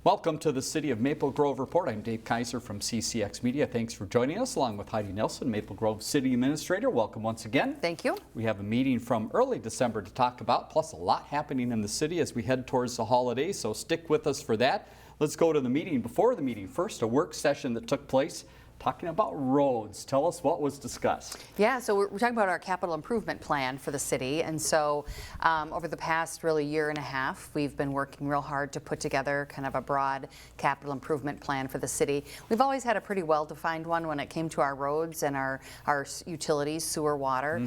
Welcome to the City of Maple Grove Report. I'm Dave Kaiser from CCX Media. Thanks for joining us, along with Heidi Nelson, Maple Grove City Administrator. Welcome once again. Thank you. We have a meeting from early December to talk about, plus a lot happening in the city as we head towards the holidays, so stick with us for that. Let's go to the meeting. Before the meeting, first, a work session that took place talking about roads. Tell us what was discussed. Yeah, so we're talking about our capital improvement plan for the city. And so over the past really year and a half, we've been working real hard to put together kind of a broad capital improvement plan for the city. We've always had a pretty well-defined one when it came to our roads and our utilities, sewer, water,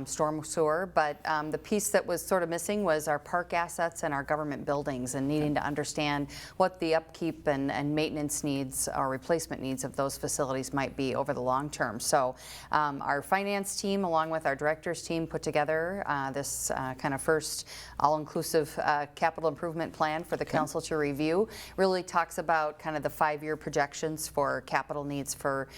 storm sewer. But the piece that was sort of missing was our park assets and our government buildings, and needing to understand what the upkeep and maintenance needs or replacement needs of those facilities might be over the long term. So our finance team, along with our directors team, put together this kind of first all-inclusive capital improvement plan for the council to review. Really talks about kind of the 5-year projections for capital needs for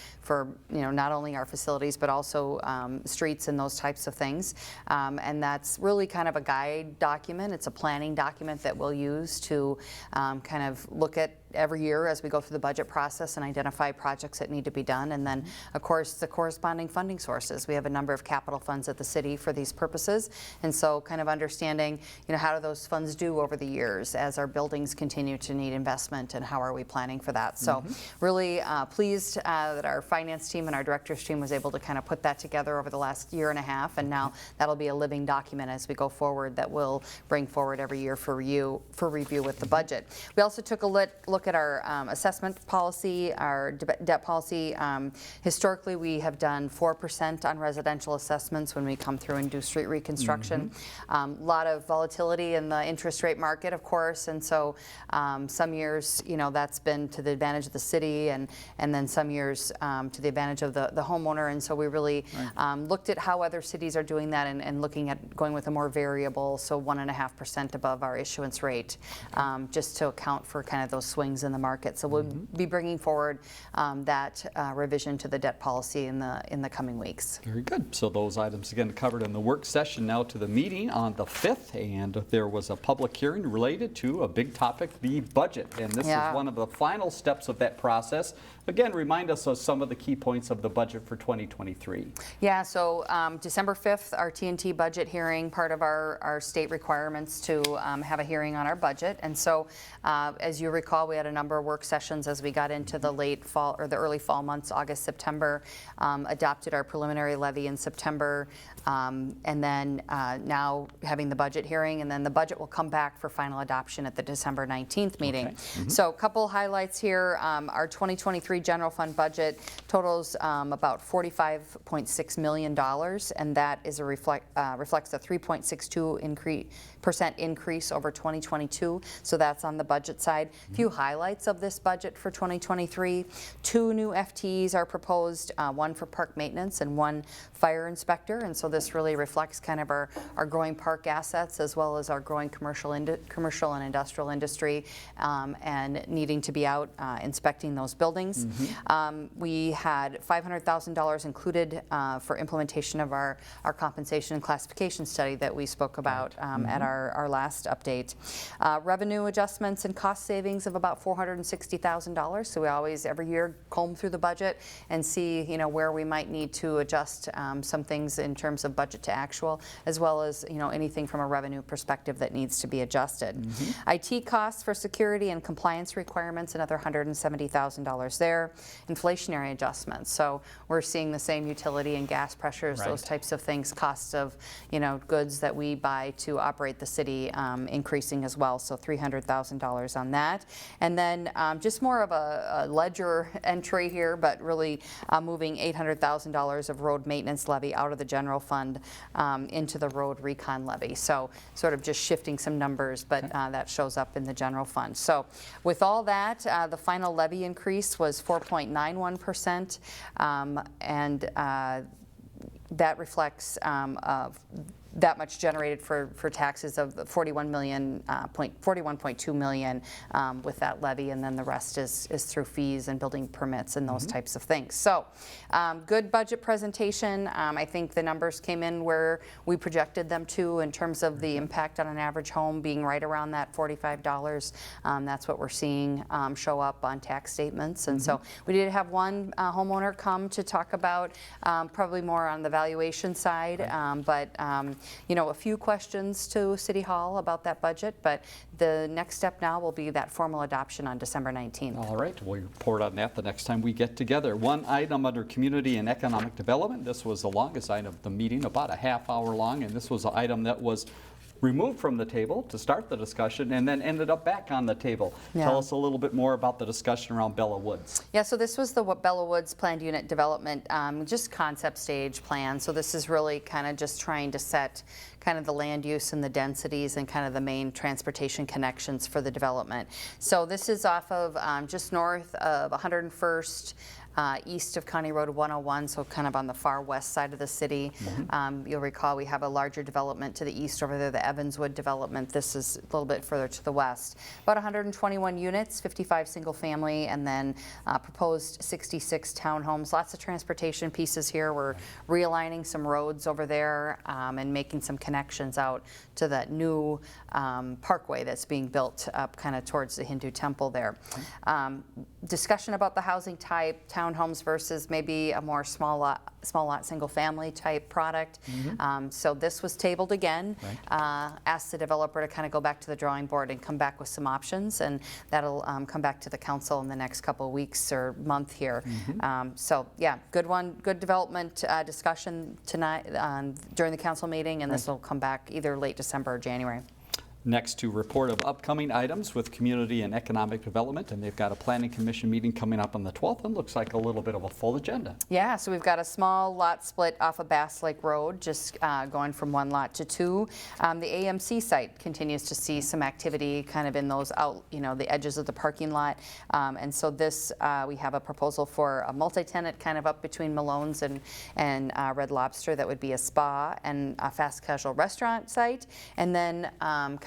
not only our facilities but also streets and those types of things. And that's really kind of a guide document. It's a planning document that we'll use to kind of look at every year as we go through the budget process and identify projects that need to be done. And then, of course, the corresponding funding sources. We have a number of capital funds at the city for these purposes. And so kind of understanding, how do those funds do over the years as our buildings continue to need investment, and how are we planning for that? So really pleased that our finance team and our directors team was able to kind of put that together over the last year and a half. And now that'll be a living document as we go forward that we'll bring forward every year for review with the budget. We also took a look at our assessment policy, our debt policy. Historically, we have done 4% on residential assessments when we come through and do street reconstruction. A lot of volatility in the interest rate market, of course, and so some years, that's been to the advantage of the city, and then some years to the advantage of the homeowner. And so we really looked at how other cities are doing that, and looking at going with a more variable, so 1.5% above our issuance rate, just to account for kind of those swings in the market. So we'll be bringing forward that revision to the debt policy in the coming weeks. Very good. So those items again covered in the work session. Now to the meeting on the 5th, and there was a public hearing related to a big topic, the budget. And this is one of the final steps of that process. Again, remind us of some of the key points of the budget for 2023. Yeah, so December 5th, our T&T budget hearing, part of our state requirements to have a hearing on our budget. And so as you recall, we had a number of work sessions as we got into the late fall or the early fall months, August, September, adopted our preliminary levy in September, and then now having the budget hearing, and then the budget will come back for final adoption at the December 19th meeting. Okay. So a couple highlights here. Our 2023 general fund budget totals about $45.6 million, and that is reflects a 3.62% increase over 2022. So that's on the budget side. A few highlights of this budget for 2023. 2 new FTEs are proposed, one for park maintenance and one fire inspector. And so this really reflects kind of our growing park assets, as well as our growing commercial and industrial industry, and needing to be out inspecting those buildings. We had $500,000 included for implementation of our compensation and classification study that we spoke about at our last update. Revenue adjustments and cost savings of about $460,000. So we always, every year, comb through the budget and see, where we might need to adjust some things in terms of budget to actual, as well as, anything from a revenue perspective that needs to be adjusted. IT costs for security and compliance requirements, another $170,000 there. Inflationary adjustments. So we're seeing the same utility and gas pressures, those types of things, costs of, goods that we buy to operate the city increasing as well. So $300,000 on that. And then just more of a ledger entry here, but really moving $800,000 of road maintenance levy out of the general fund into the road recon levy. So sort of just shifting some numbers, but that shows up in the general fund. So with all that, the final levy increase was 4.91%, and that reflects that much generated for taxes of 41.2 million with that levy, and then the rest is through fees and building permits and those types of things. So good budget presentation. I think the numbers came in where we projected them to in terms of the impact on an average home being right around that $45. That's what we're seeing show up on tax statements. And so we did have one homeowner come to talk about probably more on the valuation side, but you know, a few questions to City Hall about that budget, but the next step now will be that formal adoption on December 19th. All right, we'll report on that the next time we get together. One item under Community and Economic Development. This was the longest item of the meeting, about a half hour long, and this was an item that was removed from the table to start the discussion and then ended up back on the table. Yeah. Tell us a little bit more about the discussion around Bella Woods. Yeah, so this was the Bella Woods planned unit development, just concept stage plan. So this is really kind of just trying to set kind of the land use and the densities and kind of the main transportation connections for the development. So this is off of just north of 101st, east of County Road 101, so kind of on the far west side of the city. You'll recall we have a larger development to the east over there, the Evanswood development. This is a little bit further to the west. About 121 units, 55 single family, and then proposed 66 townhomes. Lots of transportation pieces here. We're realigning some roads over there and making some connections out to that new parkway that's being built up kind of towards the Hindu temple there. Discussion about the housing type, townhomes versus maybe a more small lot, single family type product. So this was tabled again. Asked the developer to kind of go back to the drawing board and come back with some options, and that'll come back to the council in the next couple of weeks or month here. So yeah, good one, good development discussion tonight during the council meeting, and this will come back either late December or January. Next to report of upcoming items with Community and Economic Development, and they've got a Planning Commission meeting coming up on the 12th, and looks like a little bit of a full agenda. Yeah, so we've got a small lot split off of Bass Lake Road, just going from one lot to two. The AMC site continues to see some activity kind of in those out, you know, the edges of the parking lot. And so this, we have a proposal for a multi-tenant kind of up between Malone's and Red Lobster. That would be a spa and a fast casual restaurant site. And then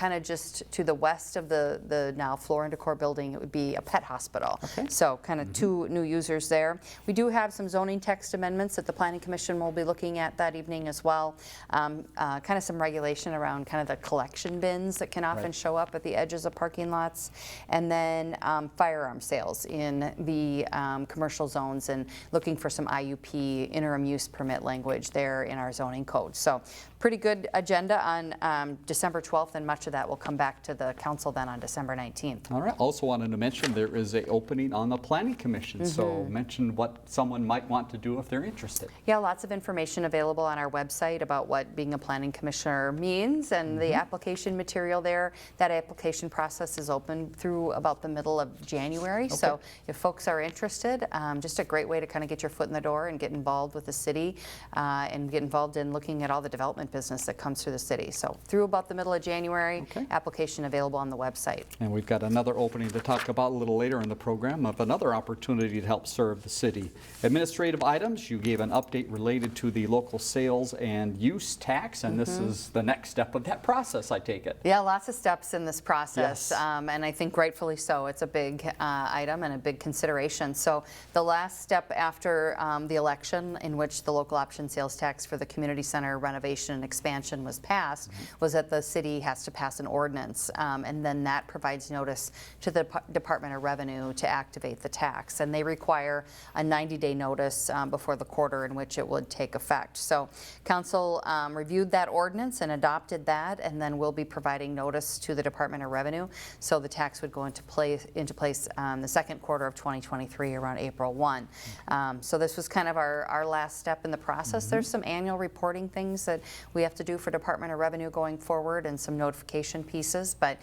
kind of just to the west of the now Floor and Decor building, it would be a pet hospital. So kind of two new users there. We do have some zoning text amendments that the Planning Commission will be looking at that evening as well. Kind of some regulation around kind of the collection bins that can often show up at the edges of parking lots. And then firearm sales in the commercial zones, and looking for some IUP, interim use permit language there in our zoning code. So pretty good agenda on December 12th, and much of that will come back to the council then on December 19th. All right. Also wanted to mention there is an opening on the Planning Commission, so mention what someone might want to do if they're interested. Yeah, lots of information available on our website about what being a planning commissioner means, and the application material there. That application process is open through about the middle of January. So if folks are interested, just a great way to kind of get your foot in the door and get involved with the city and get involved in looking at all the development business that comes through the city. So through about the middle of January, application available on the website. And we've got another opening to talk about a little later in the program of another opportunity to help serve the city. Administrative items, you gave an update related to the local sales and use tax, and this is the next step of that process, I take it. Yeah, lots of steps in this process, Yes. and I think rightfully so. It's a big item and a big consideration. So the last step after the election, in which the local option sales tax for the community center renovation and expansion was passed, was that the city has to pass an ordinance, and then that provides notice to the Department of Revenue to activate the tax. And they require a 90-day notice before the quarter in which it would take effect. So council reviewed that ordinance and adopted that, and then we'll be providing notice to the Department of Revenue. So the tax would go into place the second quarter of 2023, around April 1. So this was kind of our last step in the process. There's some annual reporting things that we have to do for Department of Revenue going forward, and some notification pieces. But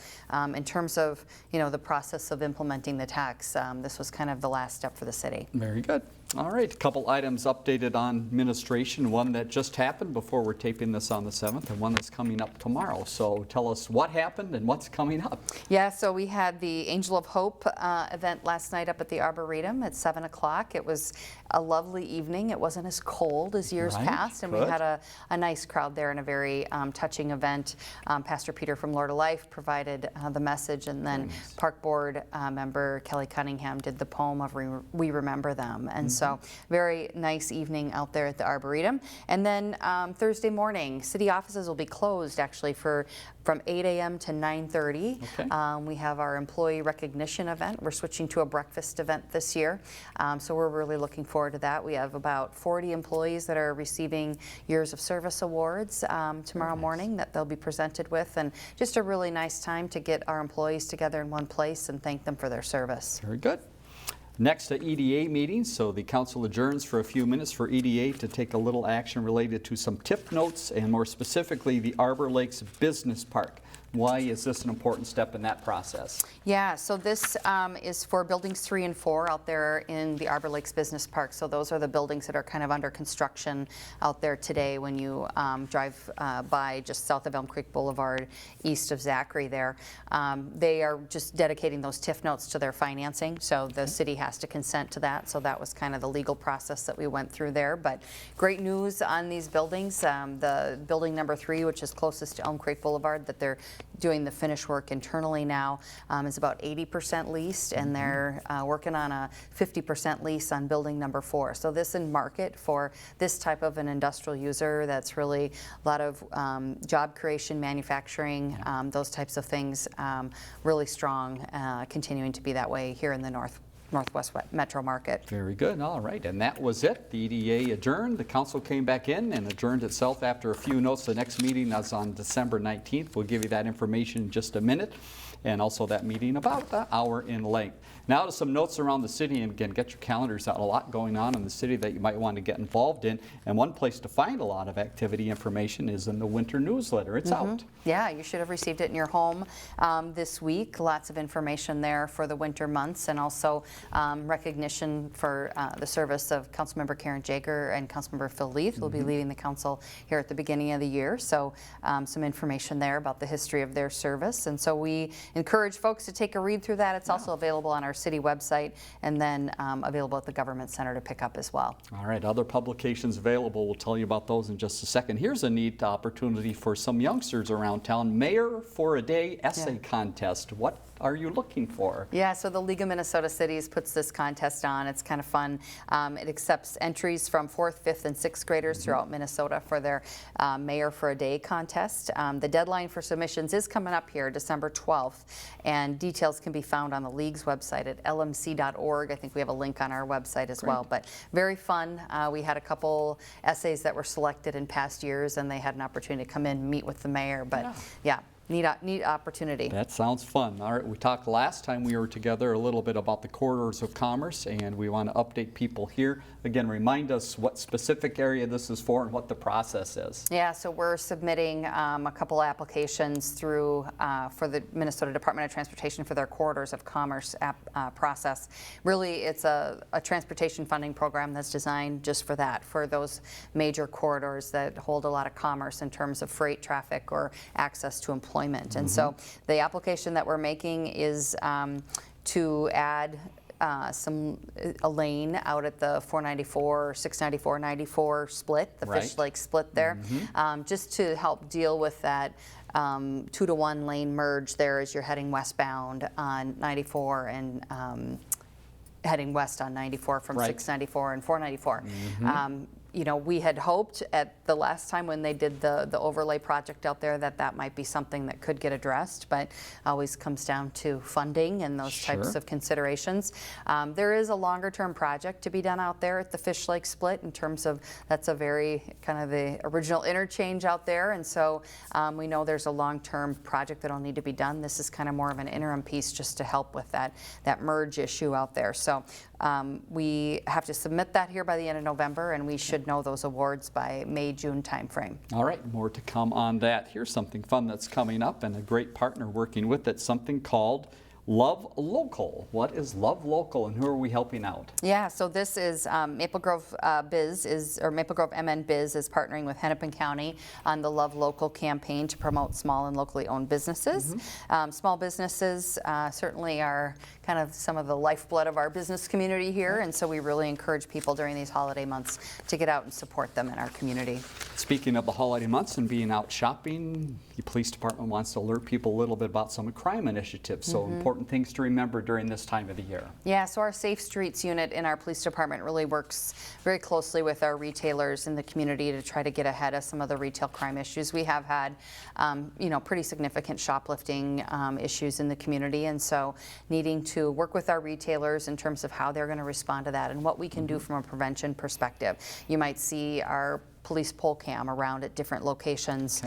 in terms of the process of implementing the tax, this was kind of the last step for the city. Very good. All right, a couple items updated on administration, one that just happened before we're taping this on the 7th and one that's coming up tomorrow. So tell us what happened and what's coming up. Yeah, so we had the Angel of Hope event last night up at the Arboretum at 7 o'clock. It was a lovely evening. It wasn't as cold as years past, and we had a nice crowd there and a very touching event. Pastor Peter from Lord of Life provided the message, and then Park Board member Kelly Cunningham did the poem of We Remember Them. And so very nice evening out there at the Arboretum. And then Thursday morning, city offices will be closed actually from 8 a.m. to 9:30. Okay. We have our employee recognition event. We're switching to a breakfast event this year. So we're really looking forward to that. We have about 40 employees that are receiving Years of Service Awards tomorrow morning that they'll be presented with. And just a really nice time to get our employees together in one place and thank them for their service. Very good. Next, the EDA meeting. So the council adjourns for a few minutes for EDA to take a little action related to some tip notes and more specifically the Arbor Lakes Business Park. Why is this an important step in that process? Yeah, so this is for buildings 3 and 4 out there in the Arbor Lakes Business Park. So those are the buildings that are kind of under construction out there today when you drive by just south of Elm Creek Boulevard, east of Zachary there. They are just dedicating those TIF notes to their financing, so the city has to consent to that. So that was kind of the legal process that we went through there. But great news on these buildings. The building number 3, which is closest to Elm Creek Boulevard, that they're doing the finish work internally now, is about 80% leased, and they're working on a 50% lease on building number 4. So this in market for this type of an industrial user that's really a lot of job creation, manufacturing, those types of things, really strong, continuing to be that way here in the Northwest Metro market. Very good. All right. And that was it. The EDA adjourned. The council came back in and adjourned itself after a few notes. The next meeting is on December 19th. We'll give you that information in just a minute. And also that meeting about an hour in length. Now to some notes around the city, and again, get your calendars out. A lot going on in the city that you might want to get involved in. And one place to find a lot of activity information is in the winter newsletter. It's out. Yeah, you should have received it in your home this week. Lots of information there for the winter months, and also recognition for the service of Councilmember Karen Jager and Councilmember Phil Leith, who will be leaving the council here at the beginning of the year. So some information there about the history of their service. And so we encourage folks to take a read through that. It's also available on our city website, and then available at the Government Center to pick up as well. All right, other publications available. We'll tell you about those in just a second. Here's a neat opportunity for some youngsters around town. Mayor for a Day essay contest. What are you looking for? Yeah, so the League of Minnesota Cities puts this contest on. It's kind of fun. It accepts entries from 4th, 5th, and 6th graders throughout Minnesota for their Mayor for a Day contest. The deadline for submissions is coming up here, December 12th, and details can be found on the League's website at lmc.org. I think we have a link on our website as well, but very fun. We had a couple essays that were selected in past years, and they had an opportunity to come in and meet with the mayor, but yeah. Neat opportunity. That sounds fun. All right, we talked last time we were together a little bit about the corridors of commerce, and we want to update people here. Again, remind us what specific area this is for and what the process is. Yeah, so we're submitting a couple applications through for the Minnesota Department of Transportation for their corridors of commerce process. Really, it's a transportation funding program that's designed just for that, for those major corridors that hold a lot of commerce in terms of freight traffic or access to employment. And so the application that we're making is to add a lane out at the 494, 694, 94 split, the Fish Lake split there, just to help deal with that 2-to-1 lane merge there as you're heading westbound on 94 and heading west on 94 from 694 and 494. You know, we had hoped at the last time when they did the overlay project out there that might be something that could get addressed, but always comes down to funding and those types of considerations. There is a longer term project to be done out there at the Fish Lake split in terms of that's a very kind of the original interchange out there, and so we know there's a long-term project that'll need to be done. This is kind of more of an interim piece just to help with that merge issue out there. So we have to submit that here by the end of November, and we should know those awards by May-June timeframe. All right, more to come on that. Here's something fun that's coming up and a great partner working with it, something called Love Local. What is Love Local and who are we helping out? Yeah, so this is Maple Grove Maple Grove MN Biz is partnering with Hennepin County on the Love Local campaign to promote small and locally owned businesses. Small businesses certainly are kind of some of the lifeblood of our business community here, and so we really encourage people during these holiday months to get out and support them in our community. Speaking of the holiday months and being out shopping, the police department wants to alert people a little bit about some crime initiatives, so important things to remember during this time of the year. Yeah, so our Safe Streets unit in our police department really works very closely with our retailers in the community to try to get ahead of some of the retail crime issues. We have had, pretty significant shoplifting issues in the community, and so needing to work with our retailers in terms of how they're going to respond to that and what we can do from a prevention perspective. You might see our police pole cam around at different locations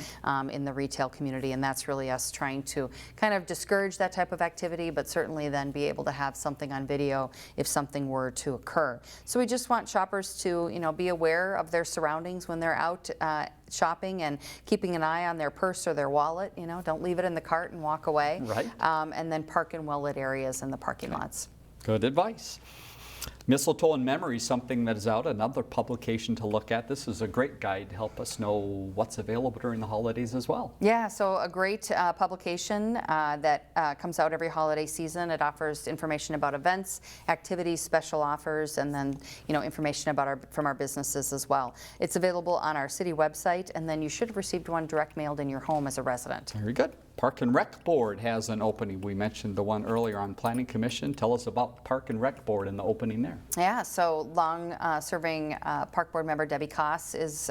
in the retail community, and that's really us trying to kind of discourage that type of activity, but certainly then be able to have something on video if something were to occur. So we just want shoppers to be aware of their surroundings when they're out shopping and keeping an eye on their purse or their wallet. Don't leave it in the cart and walk away. Right. And then park in well-lit areas in the parking lots. Good advice. Mistletoe Memory, something that is out, another publication to look at. This is a great guide to help us know what's available during the holidays as well. Yeah, so a great publication that comes out every holiday season. It offers information about events, activities, special offers, and then information about from our businesses as well. It's available on our city website, and then you should have received one direct mailed in your home as a resident. Very good. Park and Rec Board has an opening. We mentioned the one earlier on Planning Commission. Tell us about Park and Rec Board and the opening there. Yeah, so long-serving Park Board member Debbie Koss is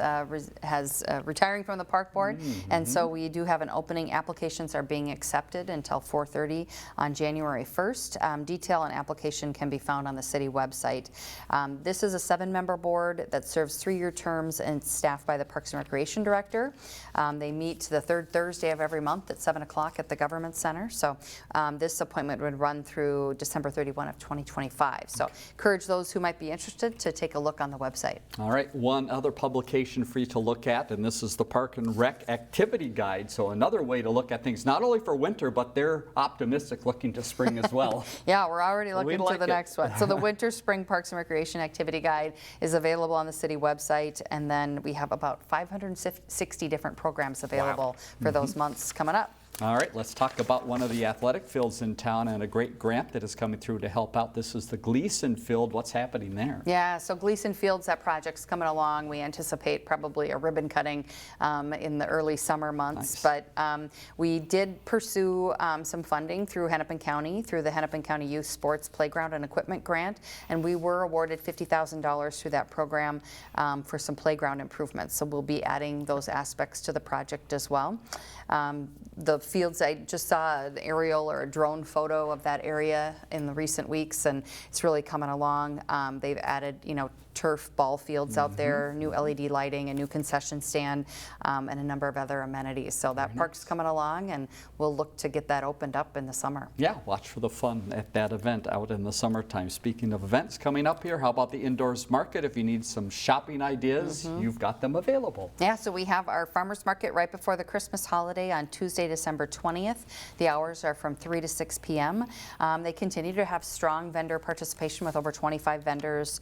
retiring from the Park Board, and so we do have an opening. Applications are being accepted until 4:30 on January 1st. Detail and application can be found on the city website. This is a 7-member board that serves 3-year terms and staffed by the Parks and Recreation Director. They meet the third Thursday of every month at 7 o'clock at the Government Center. So this appointment would run through December 31 of 2025. So encourage those who might be interested to take a look on the website. All right, one other publication for you to look at, and this is the Park and Rec Activity Guide. So another way to look at things, not only for winter, but they're optimistic looking to spring as well. Yeah, we're already looking to the next one. So the Winter Spring Parks and Recreation Activity Guide is available on the city website, and then we have about 560 different programs available for those months coming up. All right, let's talk about one of the athletic fields in town and a great grant that is coming through to help out. This is the Gleason Field. What's happening there? Yeah, so Gleason Fields, that project's coming along. We anticipate probably a ribbon cutting in the early summer months. Nice. But we did pursue some funding through Hennepin County, through the Hennepin County Youth Sports Playground and Equipment Grant, and we were awarded $50,000 through that program for some playground improvements. So we'll be adding those aspects to the project as well. The fields, I just saw an aerial or a drone photo of that area in the recent weeks, and it's really coming along. They've added, turf ball fields out there, new LED lighting, a new concession stand, and a number of other amenities. So that park's coming along, and we'll look to get that opened up in the summer. Yeah, watch for the fun at that event out in the summertime. Speaking of events coming up here, how about the Indoors Market? If you need some shopping ideas, you've got them available. Yeah, so we have our Farmers Market right before the Christmas holiday on Tuesday, December 20th. The hours are from 3 to 6 p.m. They continue to have strong vendor participation with over 25 vendors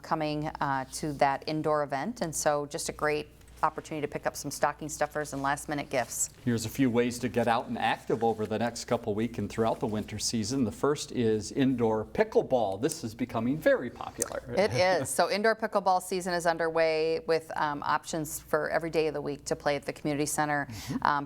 coming to that indoor event, and so just a great opportunity to pick up some stocking stuffers and last-minute gifts. Here's a few ways to get out and active over the next couple weeks and throughout the winter season. The first is indoor pickleball. This is becoming very popular. It is. So indoor pickleball season is underway with options for every day of the week to play at the community center.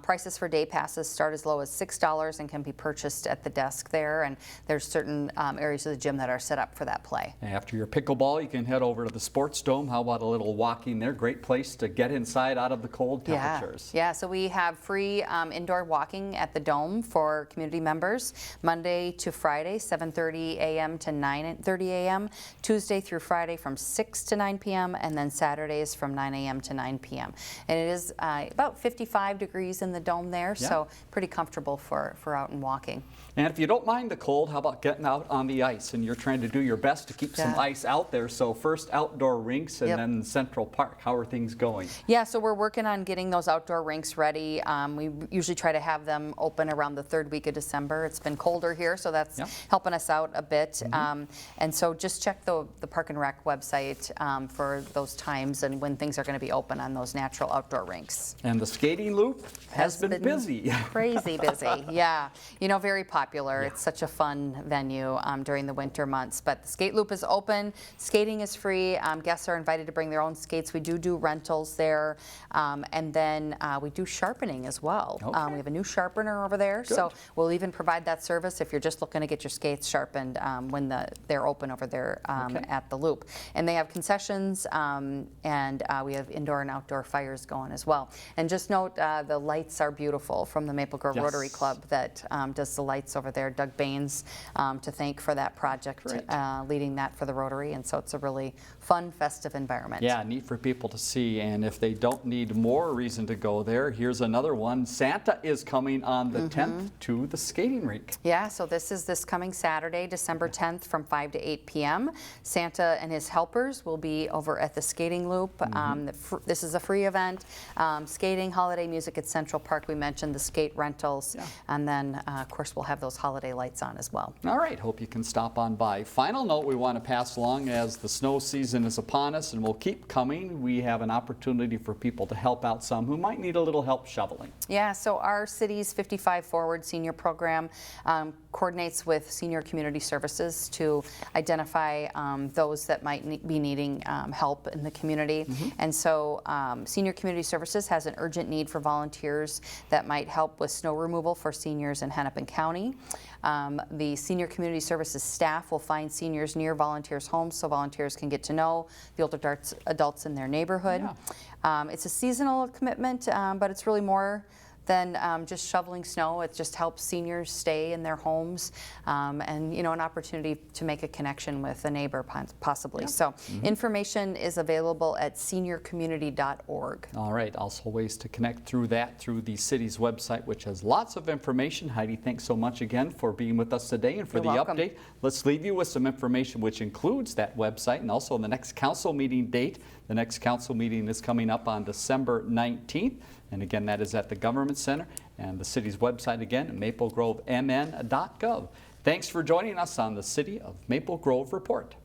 Prices for day passes start as low as $6 and can be purchased at the desk there, and there's certain areas of the gym that are set up for that play. After your pickleball, you can head over to the Sports Dome. How about a little walking there? Great place to get inside out of the cold temperatures. Yeah, so we have free indoor walking at the Dome for community members, Monday to Friday, 7:30 a.m. to 9:30 a.m., Tuesday through Friday from 6 to 9 p.m., and then Saturdays from 9 a.m. to 9 p.m. And it is about 55 degrees in the Dome there, so pretty comfortable for out and walking. And if you don't mind the cold, how about getting out on the ice? And you're trying to do your best to keep some ice out there. So first outdoor rinks and then Central Park. How are things going? Yeah, so we're working on getting those outdoor rinks ready. We usually try to have them open around the third week of December. It's been colder here, so that's helping us out a bit. And so just check the Park and Rec website for those times and when things are going to be open on those natural outdoor rinks. And the skating loop has been busy. Crazy busy, yeah. You know, very popular. It's such a fun venue during the winter months. But the skate loop is open. Skating is free. Guests are invited to bring their own skates. We do rentals there. And then we do sharpening as well. Okay. We have a new sharpener over there. Good. So we'll even provide that service if you're just looking to get your skates sharpened when they're open over there at the loop. And they have concessions and we have indoor and outdoor fires going as well. And just note the lights are beautiful from the Maple Grove Rotary Club that does the lights over there. Doug Baines to thank for that project, leading that for the Rotary. And so it's a really fun, festive environment. Yeah, neat for people to see. And if they don't need more reason to go there, here's another one. Santa is coming on the 10th to the skating rink. Yeah, so this is this coming Saturday, December 10th from 5 to 8 p.m. Santa and his helpers will be over at the skating loop. This is a free event. Skating, holiday music at Central Park. We mentioned the skate rentals. And then, of course, we'll have those holiday lights on as well. All right, hope you can stop on by. Final note we want to pass along as the snow season is upon us and will keep coming. We have an opportunity for people to help out some who might need a little help shoveling. Yeah, so our city's 55 Forward Senior Program coordinates with Senior Community Services to identify those that might be needing help in the community. And so Senior Community Services has an urgent need for volunteers that might help with snow removal for seniors in Hennepin County. The Senior Community Services staff will find seniors near volunteers' homes so volunteers can get to know the older adults in their neighborhood. It's a seasonal commitment, but it's really more than just shoveling snow. It just helps seniors stay in their homes and, you know, an opportunity to make a connection with a neighbor possibly. So information is available at seniorcommunity.org. All right, also ways to connect through the city's website, which has lots of information. Heidi, thanks so much again for being with us today and for You're the welcome. update. Let's leave you with some information which includes that website and also the next council meeting date. The next council meeting is coming up on December 19th. And again, that is at the Government Center and the city's website again, maplegrovemn.gov. Thanks for joining us on the City of Maple Grove Report.